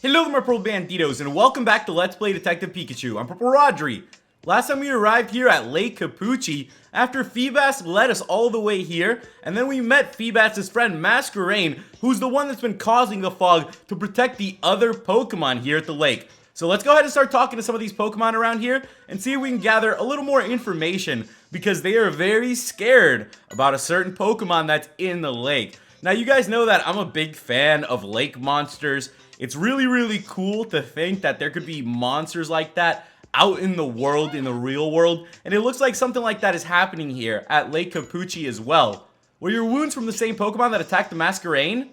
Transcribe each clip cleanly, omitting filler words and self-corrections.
Hello there, my Purple Banditos, and welcome back to Let's Play Detective Pikachu. I'm PurpleRodri. Last time we arrived here at Lake Capucci, after Feebas led us all the way here, and then we met Feebas' friend Masquerain, who's the one that's been causing the fog to protect the other Pokemon here at the lake. So let's go ahead and start talking to some of these Pokemon around here, and see if we can gather a little more information, because they are very scared about a certain Pokemon that's in the lake. Now you guys know that I'm a big fan of lake monsters. It's really cool to think that there could be monsters like that out in the world, in the real world, and it looks like something like that is happening here at Lake Capucci as well. Were your wounds from the same Pokemon that attacked the Masquerain?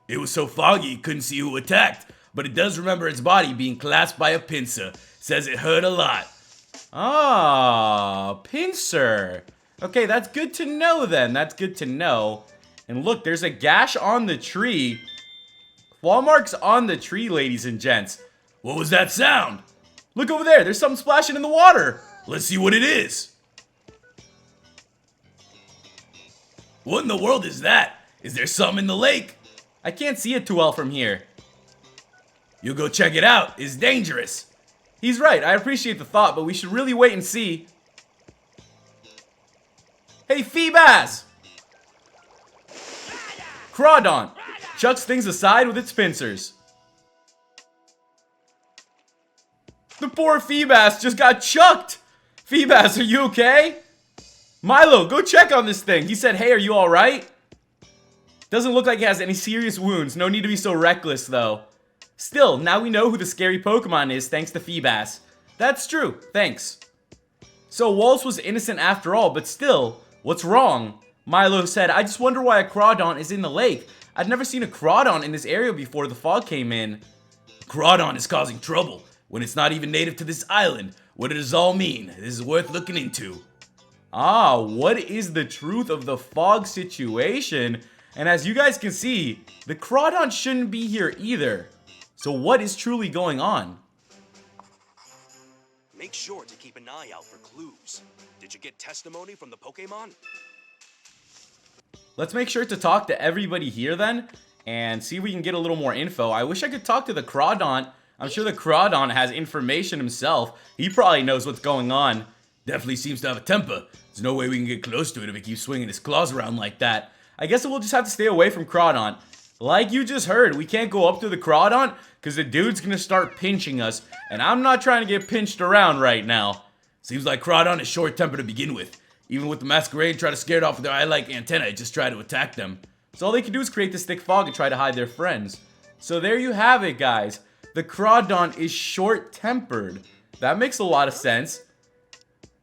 It was so foggy it couldn't see who attacked, but it does remember its body being clasped by a pincer. Says it hurt a lot. Ah, pincer. Okay, that's good to know then. That's good to know. And look, there's a gash on the tree. Claw marks on the tree, ladies and gents. What was that sound? Look over there. There's something splashing in the water. Let's see what it is. What in the world is that? Is there something in the lake? I can't see it too well from here. You go check it out. It's dangerous. He's right. I appreciate the thought, but we should really wait and see. Hey, Feebas! Crawdaunt chucks things aside with its pincers. The poor Feebas just got chucked! Feebas, are you okay? Milo, go check on this thing. He said, hey, are you alright? Doesn't look like it has any serious wounds. No need to be so reckless, though. Still, now we know who the scary Pokemon is thanks to Feebas. That's true. Thanks. So, Waals was innocent after all, but still, what's wrong? Milo said, I just wonder why a Crawdaunt is in the lake. I'd never seen a Crawdaunt in this area before the fog came in. Crawdaunt is causing trouble when it's not even native to this island. What does all mean? This is worth looking into. Ah, what is the truth of the fog situation? And as you guys can see, the Crawdaunt shouldn't be here either. So what is truly going on? Make sure to keep an eye out for clues. Did you get testimony from the Pokemon? Let's make sure to talk to everybody here then, and see if we can get a little more info. I wish I could talk to the Crawdaunt. I'm sure the Crawdaunt has information himself. He probably knows what's going on. Definitely seems to have a temper. There's no way we can get close to it if it keeps swinging his claws around like that. I guess we'll just have to stay away from Crawdaunt. Like you just heard, we can't go up to the Crawdaunt because the dude's gonna start pinching us, and I'm not trying to get pinched around right now. Seems like Crawdaunt is short-tempered to begin with. Even with the Masquerain try to scare it off with their eye-like antenna, it just try to attack them. So all they can do is create this thick fog and try to hide their friends. So there you have it, guys. The Crawdaunt is short-tempered. That makes a lot of sense.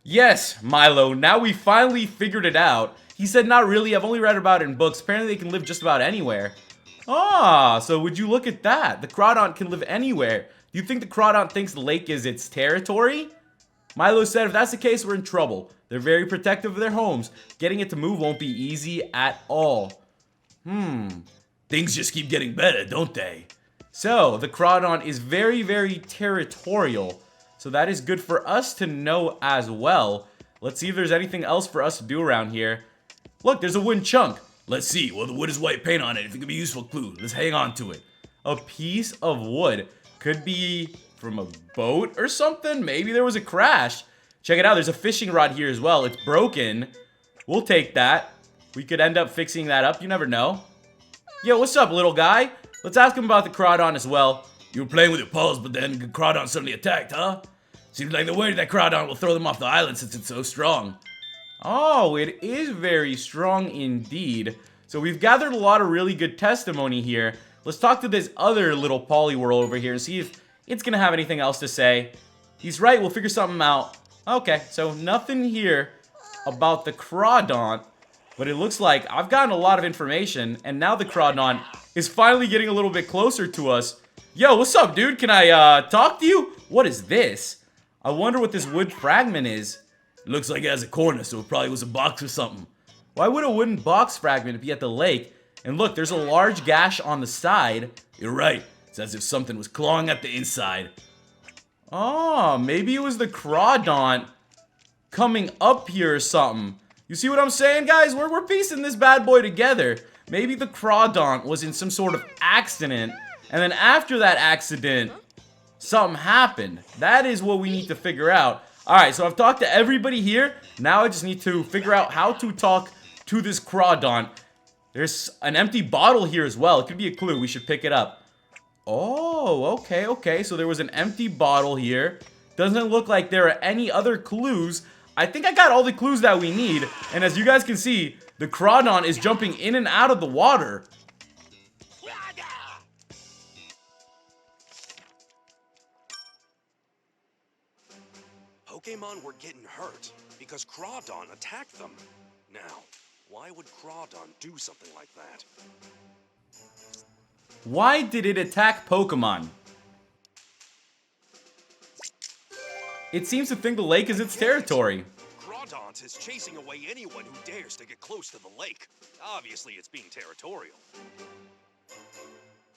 Yes, Milo, now we finally figured it out. He said, not really, I've only read about it in books. Apparently they can live just about anywhere. Ah, so would you look at that? The Crawdaunt can live anywhere. Do you think the Crawdaunt thinks the lake is its territory? Milo said, if that's the case, we're in trouble. They're very protective of their homes. Getting it to move won't be easy at all. Things just keep getting better, don't they? So, the Crawdaunt is very territorial. So that is good for us to know as well. Let's see if there's anything else for us to do around here. Look, there's a wooden chunk. Let's see. Well, the wood is white paint on it. If it could be a useful clue, let's hang on to it. A piece of wood. Could be from a boat or something. Maybe there was a crash. Check it out. There's a fishing rod here as well. It's broken. We'll take that. We could end up fixing that up. You never know. Yo, what's up, little guy? Let's ask him about the Crawdaunt as well. You were playing with your paws, but then the Crawdaunt suddenly attacked, huh? Seems like they're worried that Crawdaunt will throw them off the island since it's so strong. Oh, it is very strong indeed. So we've gathered a lot of really good testimony here. Let's talk to this other little Poliwhirl over here and see if it's gonna have anything else to say. He's right, we'll figure something out. Okay, so nothing here about the Crawdaunt, but it looks like I've gotten a lot of information, and now the Crawdaunt is finally getting a little bit closer to us. Yo, what's up, dude? Can I talk to you? What is this? I wonder what this wood fragment is. It looks like it has a corner, so it probably was a box or something. Why would a wooden box fragment be at the lake? And look, there's a large gash on the side. You're right. It's as if something was clawing at the inside. Oh, maybe it was the Crawdaunt coming up here or something. You see what I'm saying, guys? We're piecing this bad boy together. Maybe the Crawdaunt was in some sort of accident And then after that accident, something happened. That is what we need to figure out. Alright, so I've talked to everybody here. Now I just need to figure out how to talk to this Crawdaunt. There's an empty bottle here as well. It could be a clue. We should pick it up. Oh, okay. So there was an empty bottle here. Doesn't look like there are any other clues. I think I got all the clues that we need. And as you guys can see, the Crawdaunt is jumping in and out of the water. Pokemon were getting hurt because Crawdaunt attacked them. Now, why would Crawdaunt do something like that? Why did it attack Pokemon? It seems to think the lake is its territory. Crawdaunt is chasing away anyone who dares to get close to the lake. Obviously, it's being territorial.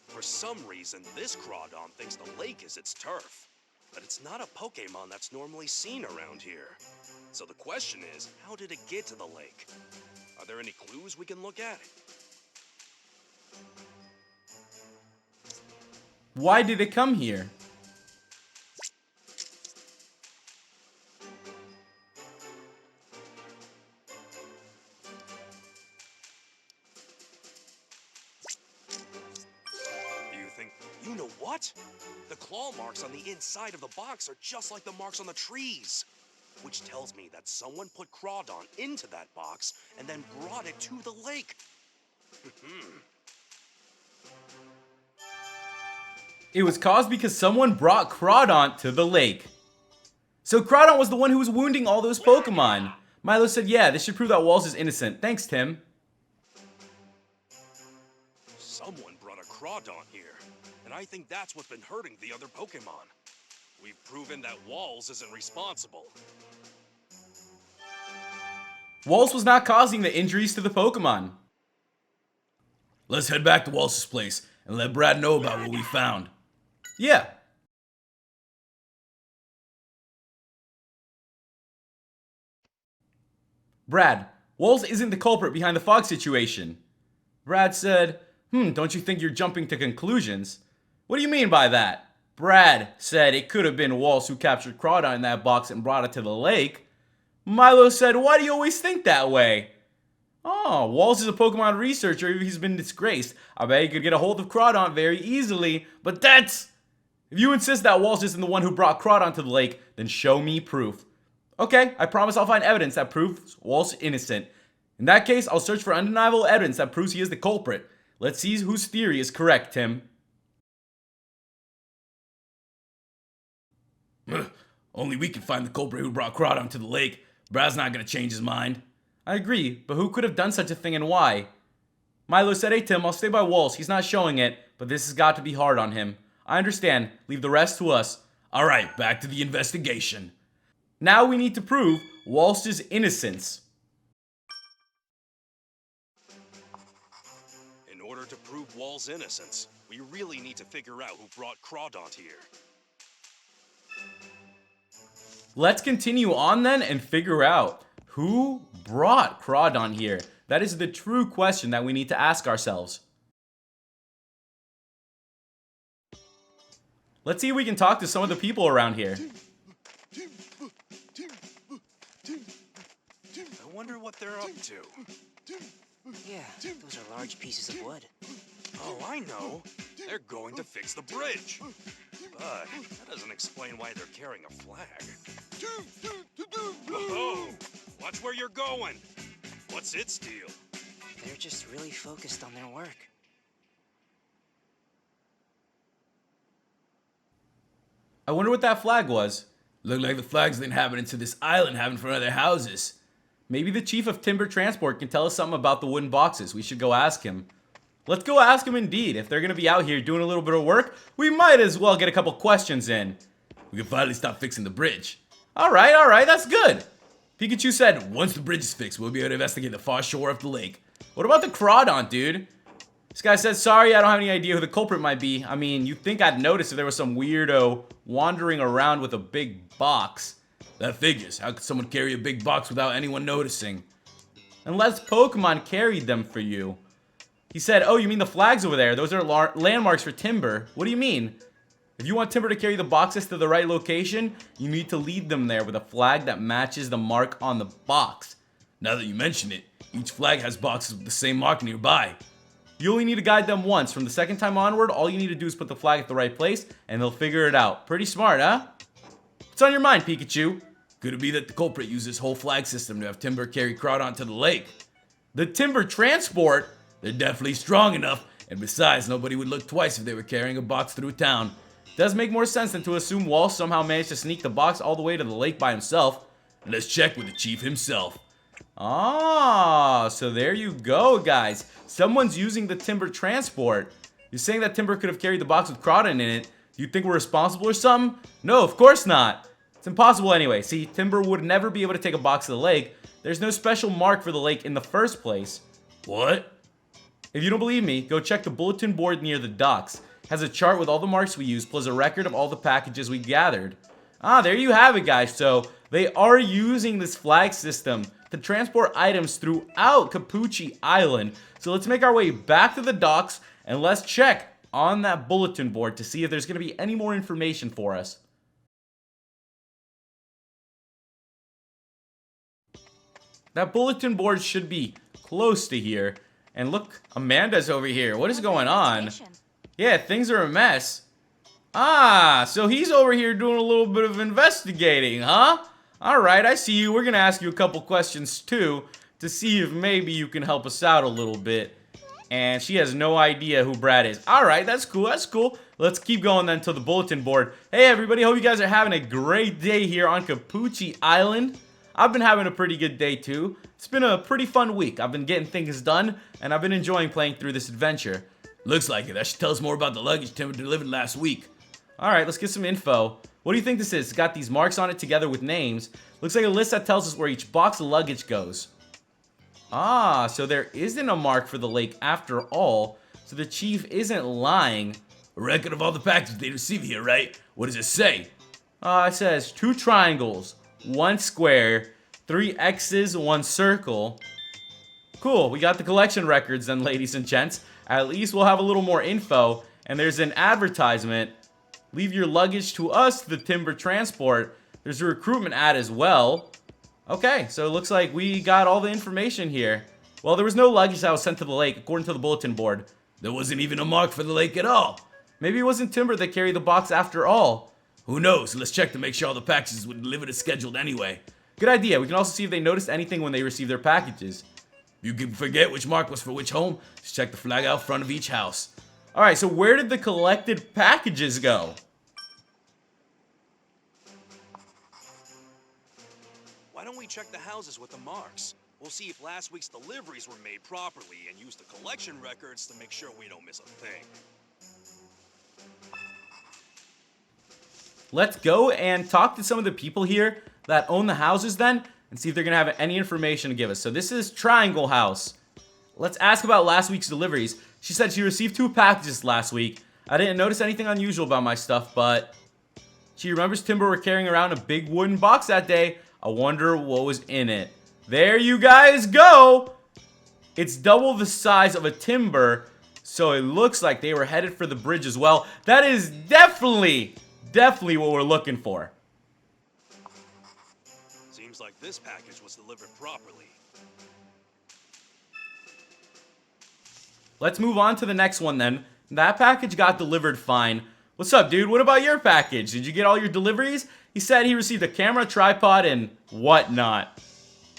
For some reason, this Crawdaunt thinks the lake is its turf. But it's not a Pokemon that's normally seen around here. So the question is, how did it get to the lake? Are there any clues we can look at? Why did it come here? You know what? The claw marks on the inside of the box are just like the marks on the trees. Which tells me that someone put Crawdaunt into that box and then brought it to the lake. It was caused because someone brought Crawdaunt to the lake. So Crawdaunt was the one who was wounding all those Pokemon. Milo said, yeah, this should prove that Waals is innocent. Thanks, Tim. Someone brought a Crawdaunt here. And I think that's what's been hurting the other Pokemon. We've proven that Waals isn't responsible. Waals was not causing the injuries to the Pokemon. Let's head back to Waals' place and let Brad know about what we found. Yeah. Brad, Waals isn't the culprit behind the fog situation. Brad said, don't you think you're jumping to conclusions? What do you mean by that? Brad said it could have been Waals who captured Crawdaunt in that box and brought it to the lake. Milo said, why do you always think that way? Oh, Waals is a Pokemon researcher. He's been disgraced. I bet he could get a hold of Crawdaunt very easily. But that's... If you insist that Waals isn't the one who brought Crawdaunt to the lake, then show me proof. Okay, I promise I'll find evidence that proves Waals is innocent. In that case, I'll search for undeniable evidence that proves he is the culprit. Let's see whose theory is correct, Tim. Only we can find the culprit who brought Crawdaunt to the lake. Brad's not gonna change his mind. I agree, but who could have done such a thing and why? Milo said, hey Tim, I'll stay by Waals. He's not showing it, but this has got to be hard on him. I understand. Leave the rest to us. Alright, back to the investigation. Now we need to prove Waals' innocence. In order to prove Waals' innocence, we really need to figure out who brought Crawdaunt here. Let's continue on then and figure out who brought Crawdaunt here. That is the true question that we need to ask ourselves. Let's see if we can talk to some of the people around here. I wonder what they're up to. Yeah, those are large pieces of wood. Oh, I know. They're going to fix the bridge. But that doesn't explain why they're carrying a flag. Whoa! Watch where you're going. What's its deal? They're just really focused on their work. I wonder what that flag was. Look like the flags the inhabitants of this island have in front of their houses. Maybe the chief of Timber Transport can tell us something about the wooden boxes. We should go ask him. Let's go ask him indeed. If they're going to be out here doing a little bit of work, we might as well get a couple questions in. We can finally stop fixing the bridge. Alright, that's good. Pikachu said, Once the bridge is fixed, we'll be able to investigate the far shore of the lake. what about the Crawdaunt, dude? This guy said, sorry, I don't have any idea who the culprit might be. I mean, you'd think I'd notice if there was some weirdo wandering around with a big box. That figures. How could someone carry a big box without anyone noticing? Unless Pokemon carried them for you. He said, oh, you mean the flags over there? Those are landmarks for Timber. What do you mean? If you want Timber to carry the boxes to the right location, you need to lead them there with a flag that matches the mark on the box. Now that you mention it, each flag has boxes with the same mark nearby. You only need to guide them once. From the second time onward, all you need to do is put the flag at the right place, and they'll figure it out. Pretty smart, huh? What's on your mind, Pikachu? Could it be that the culprit used this whole flag system to have Timber carry Crawdaunt to the lake? The Timber transport? They're definitely strong enough, and besides, nobody would look twice if they were carrying a box through town. Does make more sense than to assume Waals somehow managed to sneak the box all the way to the lake by himself. Let's check with the chief himself. Ah, so there you go, guys. Someone's using the Timber transport. You're saying that Timber could have carried the box with Crawdaunt in it. Do you think we're responsible or something? No, of course not. It's impossible anyway. See, Timber would never be able to take a box to the lake. There's no special mark for the lake in the first place. What? If you don't believe me, go check the bulletin board near the docks. It has a chart with all the marks we used, plus a record of all the packages we gathered. Ah, there you have it, guys. So they are using this flag system to transport items throughout Capucci Island. So let's make our way back to the docks and let's check on that bulletin board to see if there's going to be any more information for us. That bulletin board should be close to here. And look, Amanda's over here. What is going on? Yeah, things are a mess. Ah, so he's over here doing a little bit of investigating, huh? Alright, I see you. We're gonna ask you a couple questions too to see if maybe you can help us out a little bit. And she has no idea who Brad is. Alright, that's cool, that's cool. Let's keep going then to the bulletin board. Hey everybody, hope you guys are having a great day here on Capucci Island. I've been having a pretty good day too. It's been a pretty fun week. I've been getting things done, and I've been enjoying playing through this adventure. Looks like it. That should tell us more about the luggage Timber delivered last week. Alright, let's get some info. What do you think this is? It's got these marks on it together with names. Looks like a list that tells us where each box of luggage goes. Ah, so there isn't a mark for the lake after all. So the chief isn't lying. A record of all the packages they receive here, right? What does it say? It says 2 triangles, 1 square, 3 X's, 1 circle. Cool, we got the collection records then, ladies and gents. At least we'll have a little more info. And there's an advertisement. Leave your luggage to us, the Timber Transport. There's a recruitment ad as well. Okay, so it looks like we got all the information here. Well, there was no luggage that was sent to the lake, according to the bulletin board. There wasn't even a mark for the lake at all. Maybe it wasn't Timber that carried the box after all. Who knows? Let's check to make sure all the packages were delivered as scheduled anyway. Good idea. We can also see if they noticed anything when they received their packages. You can forget which mark was for which home. Just check the flag out front of each house. Alright, so where did the collected packages go? Why don't we check the houses with the marks? We'll see if last week's deliveries were made properly and use the collection records to make sure we don't miss a thing. Let's go and talk to some of the people here that own the houses then and see if they're going to have any information to give us. So this is Triangle House. Let's ask about last week's deliveries. She said she received 2 packages last week. I didn't notice anything unusual about my stuff, but she remembers Timber were carrying around a big wooden box that day. I wonder what was in it. There you guys go! It's double the size of a Timber, so it looks like they were headed for the bridge as well. That is definitely what we're looking for. Seems like this package was delivered properly. Let's move on to the next one then. That package got delivered fine. What's up, dude? What about your package? Did you get all your deliveries? He said he received a camera, tripod, and whatnot.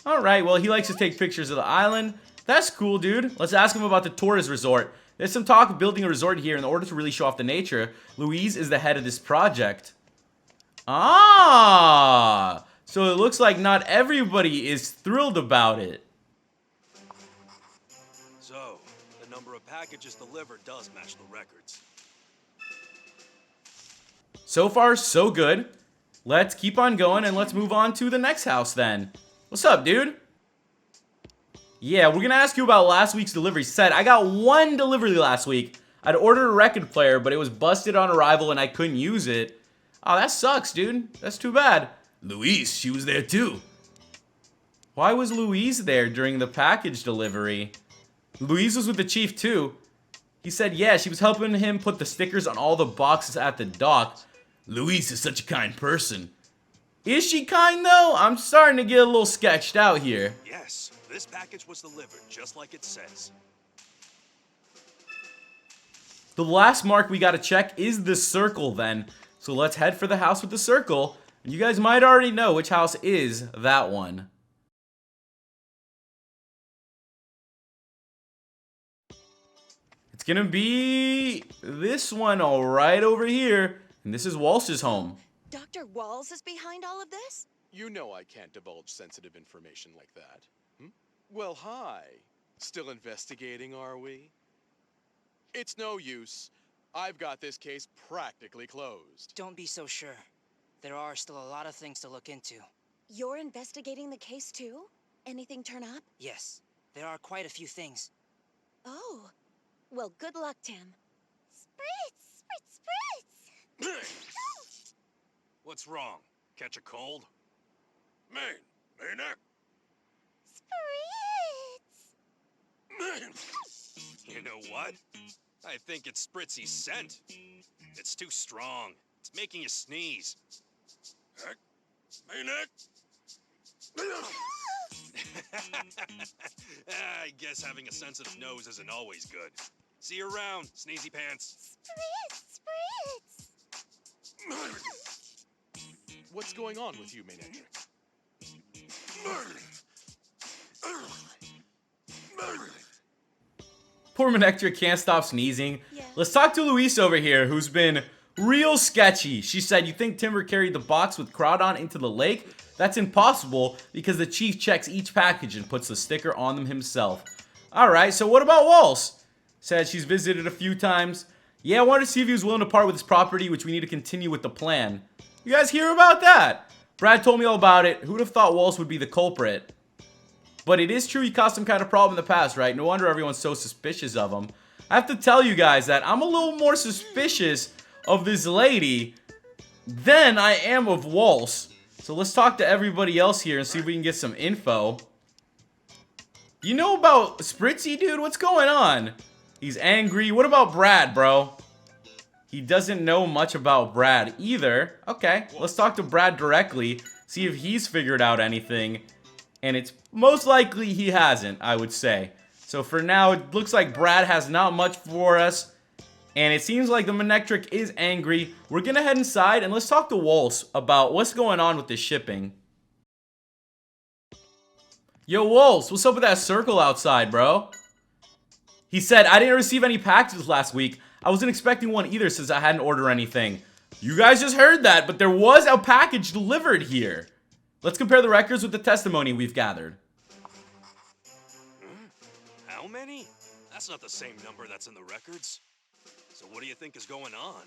Alright, well, he likes to take pictures of the island. That's cool, dude. Let's ask him about the tourist resort. There's some talk of building a resort here in order to really show off the nature. Louise is the head of this project. Ah! So it looks like not everybody is thrilled about it. So, the number of packages delivered does match the records. So far, so good. Let's keep on going and let's move on to the next house then. What's up, dude? Yeah, we're gonna ask you about last week's delivery. Said I got 1 delivery last week. I'd ordered a record player, but it was busted on arrival and I couldn't use it. Oh, that sucks, dude. That's too bad. Louise, she was there too. Why was Louise there during the package delivery? Louise was with the chief too. He said, yeah, she was helping him put the stickers on all the boxes at the dock. Louise is such a kind person. Is she kind though? I'm starting to get a little sketched out here. Yes, this package was delivered just like it says. The last mark we gotta check is the circle then. So let's head for the house with the circle. And you guys might already know which house is that one. It's gonna be this one all right over here. And this is Walsh's home. Dr. Waals is behind all of this? You know I can't divulge sensitive information like that. Well, hi. Still investigating, are we? It's no use. I've got this case practically closed. Don't be so sure. There are still a lot of things to look into. You're investigating the case too? Anything turn up? Yes, there are quite a few things. Oh. Well, good luck, Tim. Spritz! Spritz! Spritz! What's wrong? Catch a cold? Spritz! You know what? I think it's Spritzy's scent. It's too strong. It's making you sneeze. I guess having a sensitive nose isn't always good. See you around, sneezy pants. Spritz! What's going on with you, Manectric? Poor Manectric can't stop sneezing. Yeah. Let's talk to Luis over here, who's been real sketchy. She said, you think Timber carried the box with Crawdaunt into the lake? That's impossible because the chief checks each package and puts the sticker on them himself. Alright, so what about Waals? Said she's visited a few times. Yeah, I wanted to see if he was willing to part with his property, which we need to continue with the plan. You guys hear about that? Brad told me all about it. Who'd have thought Waals would be the culprit? But it is true he caused some kind of problem in the past, right? No wonder everyone's so suspicious of him. I have to tell you guys that I'm a little more suspicious of this lady than I am of Waals. So let's talk to everybody else here and see if we can get some info. You know about Spritzy, dude? What's going on? He's angry. What about Brad, bro? He doesn't know much about Brad either. Okay, let's talk to Brad directly. See if he's figured out anything. And it's most likely he hasn't, I would say. So for now, it looks like Brad has not much for us. And it seems like the Manectric is angry. We're gonna head inside and let's talk to Waals about what's going on with this shipping. Yo, Waals, what's up with that circle outside, bro? He said, I didn't receive any packages last week. I wasn't expecting one either since I hadn't ordered anything. You guys just heard that, but there was a package delivered here. Let's compare the records with the testimony we've gathered. How many? That's not the same number that's in the records. So what do you think is going on?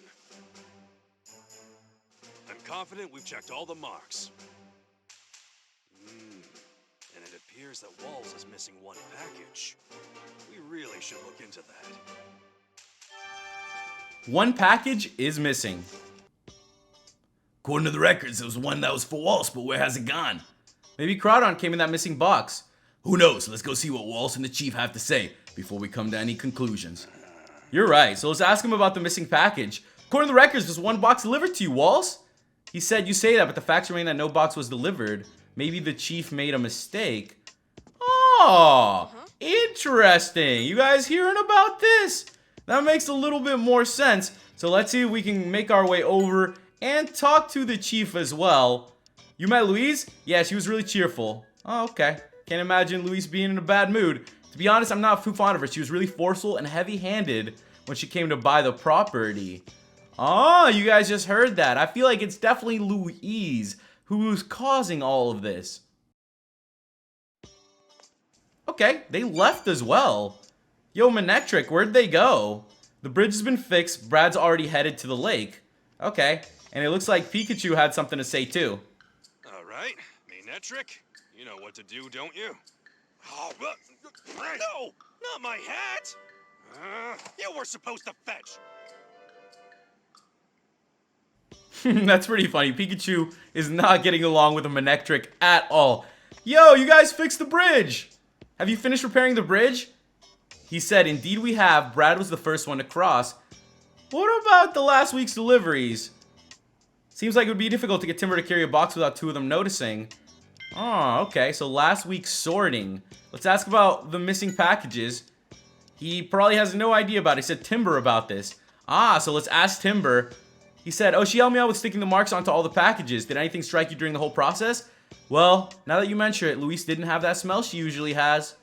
I'm confident we've checked all the marks. And it appears that Waals is missing one package. We really should look into that. One package is missing. According to the records, there was one that was for Waals, but where has it gone? Maybe Crawdaunt came in that missing box. Who knows? Let's go see what Waals and the chief have to say before we come to any conclusions. You're right, so let's ask him about the missing package. According to the records, there's one box delivered to you, Waals. He said you say that, but the facts remain that no box was delivered. Maybe the chief made a mistake. Oh, interesting. You guys hearing about this? That makes a little bit more sense. So let's see if we can make our way over and talk to the chief as well. You met Louise? Yeah, she was really cheerful. Oh, okay. Can't imagine Louise being in a bad mood. To be honest, I'm not too fond of her. She was really forceful and heavy-handed when she came to buy the property. Oh, you guys just heard that. I feel like it's definitely Louise who's causing all of this. Okay, they left as well. Yo, Manectric, where'd they go? The bridge has been fixed. Brad's already headed to the lake. Okay, and it looks like Pikachu had something to say too. All right, Manectric, you know what to do, don't you? Oh, no, not my hat! You were supposed to fetch. That's pretty funny. Pikachu is not getting along with a Manectric at all. Yo, you guys fixed the bridge! Have you finished repairing the bridge? He said, indeed we have. Brad was the first one to cross. What about the last week's deliveries? Seems like it would be difficult to get Timber to carry a box without two of them noticing. Oh, okay. So last week's sorting. Let's ask about the missing packages. He probably has no idea about it. He said Timber about this. Ah, so let's ask Timber. He said, oh, she helped me out with sticking the marks onto all the packages. Did anything strike you during the whole process? Well, now that you mention it, Luis didn't have that smell she usually has.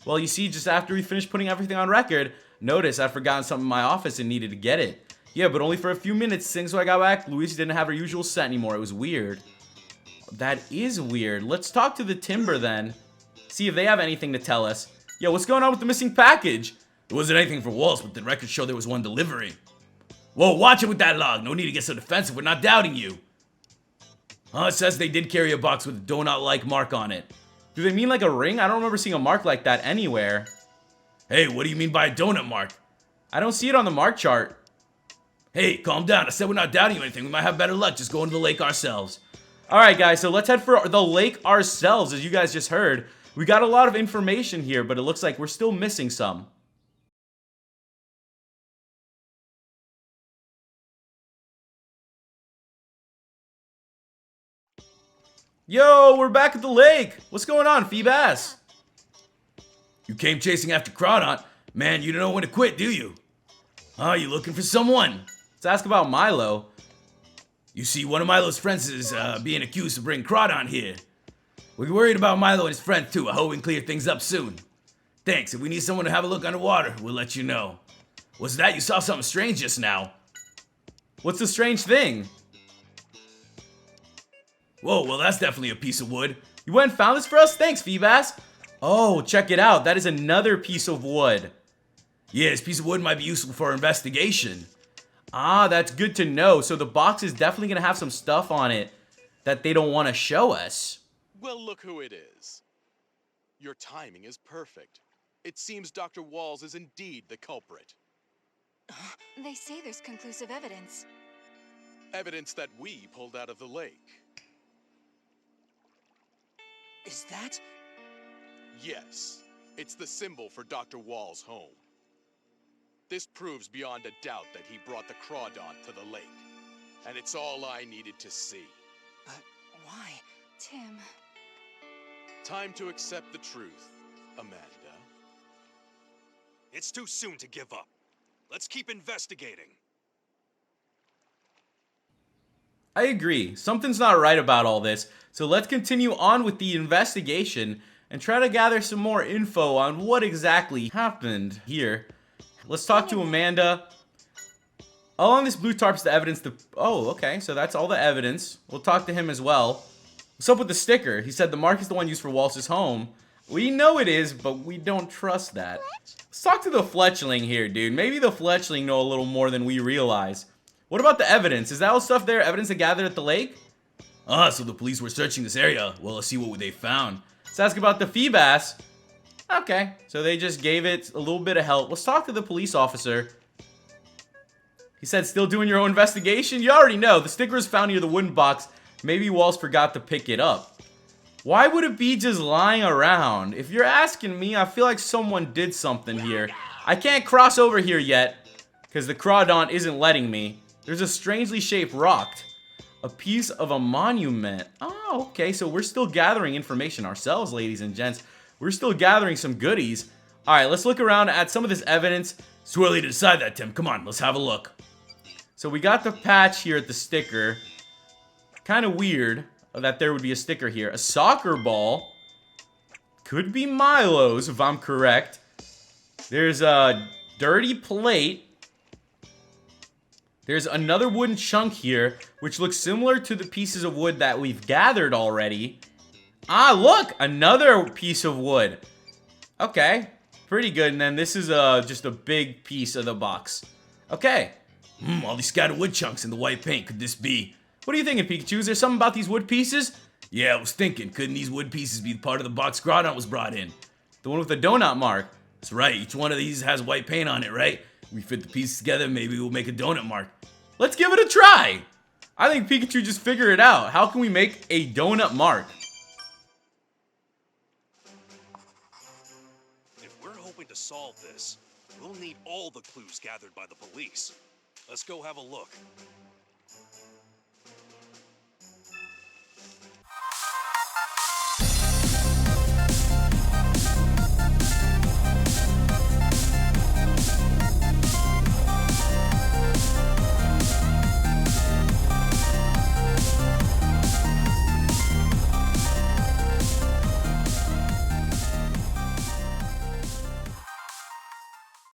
Well, you see, just after we finished putting everything on record, notice I'd forgotten something in my office and needed to get it. Yeah, but only for a few minutes. Since I got back, Luis didn't have her usual scent anymore. It was weird. That is weird. Let's talk to the Timber then. See if they have anything to tell us. Yo, what's going on with the missing package? There wasn't anything for Waals, but the records show there was one delivery. Whoa, watch it with that log. No need to get so defensive. We're not doubting you. It says they did carry a box with a donut-like mark on it. Do they mean like a ring? I don't remember seeing a mark like that anywhere. Hey, what do you mean by a donut mark? I don't see it on the mark chart. Hey, calm down. I said we're not doubting you or anything. We might have better luck just going to the lake ourselves. Alright guys, so let's head for the lake ourselves. As you guys just heard, we got a lot of information here, but it looks like we're still missing some. Yo, we're back at the lake. What's going on, Feebas? You came chasing after Crawdaunt. Man, you don't know when to quit, do you? You looking for someone? Let's ask about Milo. You see, one of Milo's friends is being accused of bringing Crawdaunt here. We're worried about Milo and his friend too. I hope we can clear things up soon. Thanks. If we need someone to have a look underwater, we'll let you know. What's that? You saw something strange just now. What's the strange thing? Whoa, well that's definitely a piece of wood. You went and found this for us? Thanks, Feebas. Oh, check it out. That is another piece of wood. Yeah, this piece of wood might be useful for our investigation. Ah, that's good to know. So the box is definitely going to have some stuff on it that they don't want to show us. Well, look who it is. Your timing is perfect. It seems Dr. Waals is indeed the culprit. They say there's conclusive evidence. Evidence that we pulled out of the lake. Is that? Yes, it's the symbol for Dr. Waals' home. This proves beyond a doubt that he brought the Crawdaunt to the lake. And it's all I needed to see. But why? Tim. Time to accept the truth, Amanda. It's too soon to give up. Let's keep investigating. I agree. Something's not right about all this. So let's continue on with the investigation and try to gather some more info on what exactly happened here. Let's talk to Amanda. Along this blue tarp's the evidence. Oh, okay. So that's all the evidence. We'll talk to him as well. What's up with the sticker? He said the mark is the one used for Waals' home. We know it is, but we don't trust that. Let's talk to the Fletchling here, dude. Maybe the Fletchling know a little more than we realize. What about the evidence? Is that all stuff there? Evidence that gathered at the lake? So the police were searching this area. Well, let's see what they found. Let's ask about the Feebas. Okay, so they just gave it a little bit of help. Let's talk to the police officer. He said, still doing your own investigation? You already know. The sticker was found near the wooden box. Maybe Waals forgot to pick it up. Why would it be just lying around? If you're asking me, I feel like someone did something here. I can't cross over here yet because the Crawdaunt isn't letting me. There's a strangely shaped rock. A piece of a monument. Oh, okay, so we're still gathering information ourselves, ladies and gents. We're still gathering some goodies. All right, let's look around at some of this evidence. It's too early to decide that, Tim. Come on, let's have a look. So we got the patch here at the sticker. Kind of weird that there would be a sticker here. A soccer ball. Could be Milo's, if I'm correct. There's a dirty plate. There's another wooden chunk here, which looks similar to the pieces of wood that we've gathered already. Ah, look! Another piece of wood. Okay, pretty good. And then this is just a big piece of the box. Okay. All these scattered wood chunks in the white paint. Could this be? What are you thinking, Pikachu? Is there something about these wood pieces? Yeah, I was thinking. Couldn't these wood pieces be part of the box Crawdaunt was brought in? The one with the donut mark. That's right. Each one of these has white paint on it, right? We fit the pieces together, maybe we'll make a donut mark. Let's give it a try. I think Pikachu just figured it out. How can we make a donut mark? If we're hoping to solve this, we'll need all the clues gathered by the police. Let's go have a look.